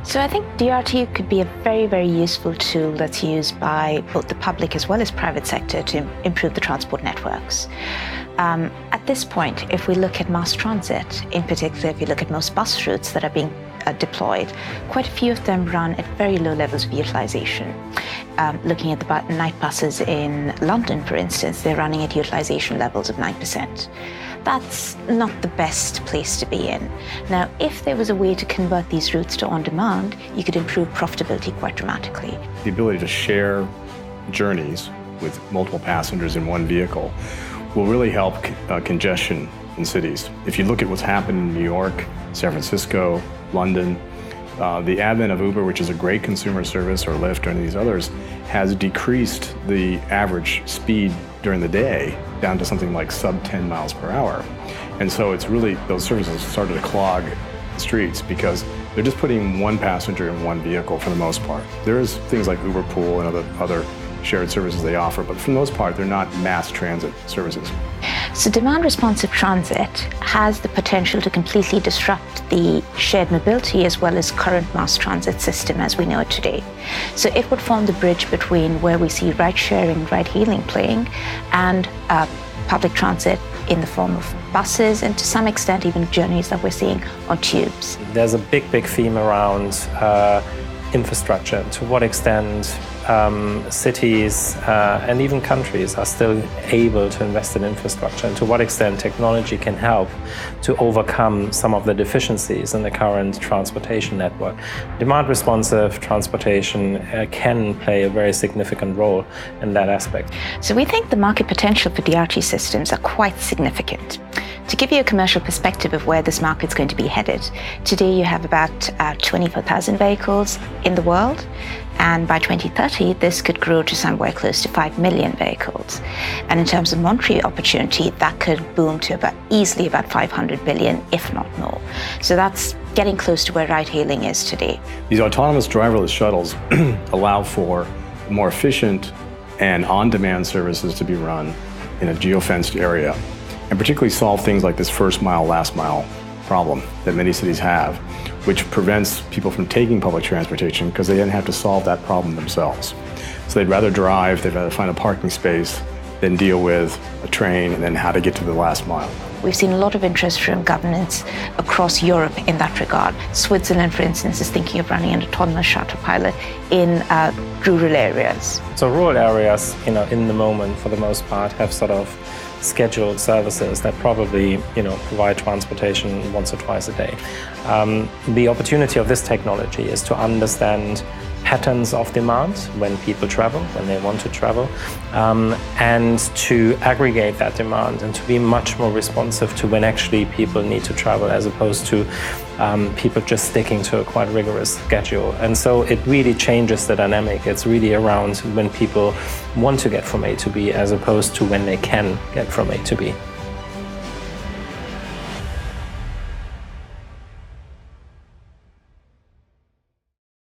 So I think DRT could be a very, very useful tool that's used by both the public as well as private sector to improve the transport networks. At this point, if we look at mass transit, in particular, if you look at most bus routes that are being deployed, quite a few of them run at very low levels of utilization. Looking at the night buses in London, for instance, they're running at utilization levels of 9%. That's not the best place to be in. Now, if there was a way to convert these routes to on-demand, you could improve profitability quite dramatically. The ability to share journeys with multiple passengers in one vehicle will really help congestion in cities. If you look at what's happened in New York, San Francisco, London, the advent of Uber, which is a great consumer service, or Lyft, or any of these others, has decreased the average speed during the day down to something like sub 10 miles per hour. And so it's really, those services started to clog the streets because they're just putting one passenger in one vehicle for the most part. There's things like Uber Pool and other shared services they offer, but for the most part, they're not mass transit services. So demand-responsive transit has the potential to completely disrupt the shared mobility as well as current mass transit system as we know it today. So it would form the bridge between where we see ride-sharing, ride-hailing playing and public transit in the form of buses and to some extent even journeys that we're seeing on tubes. There's a big theme around infrastructure. To what extent cities and even countries are still able to invest in infrastructure, and to what extent technology can help to overcome some of the deficiencies in the current transportation network. Demand-responsive transportation can play a very significant role in that aspect. So we think the market potential for DRT systems are quite significant. To give you a commercial perspective of where this market's going to be headed, today you have about 24,000 vehicles in the world, and by 2030, this could grow to somewhere close to 5 million vehicles. And in terms of monetary opportunity, that could boom to easily about 500 billion, if not more. So that's getting close to where ride-hailing is today. These autonomous driverless shuttles allow for more efficient and on-demand services to be run in a geofenced area, and particularly solve things like this first mile, last mile problem that many cities have, which prevents people from taking public transportation because they didn't have to solve that problem themselves. So they'd rather drive, they'd rather find a parking space than deal with a train and then how to get to the last mile. We've seen a lot of interest from governments across Europe in that regard. Switzerland, for instance, is thinking of running an autonomous shuttle pilot in rural areas. So rural areas, in the moment, for the most part, have sort of scheduled services that probably, provide transportation once or twice a day. The opportunity of this technology is to understand patterns of demand when people travel, when they want to travel, and to aggregate that demand and to be much more responsive to when actually people need to travel, as opposed to people just sticking to a quite rigorous schedule. And so it really changes the dynamic. It's really around when people want to get from A to B as opposed to when they can get from A to B.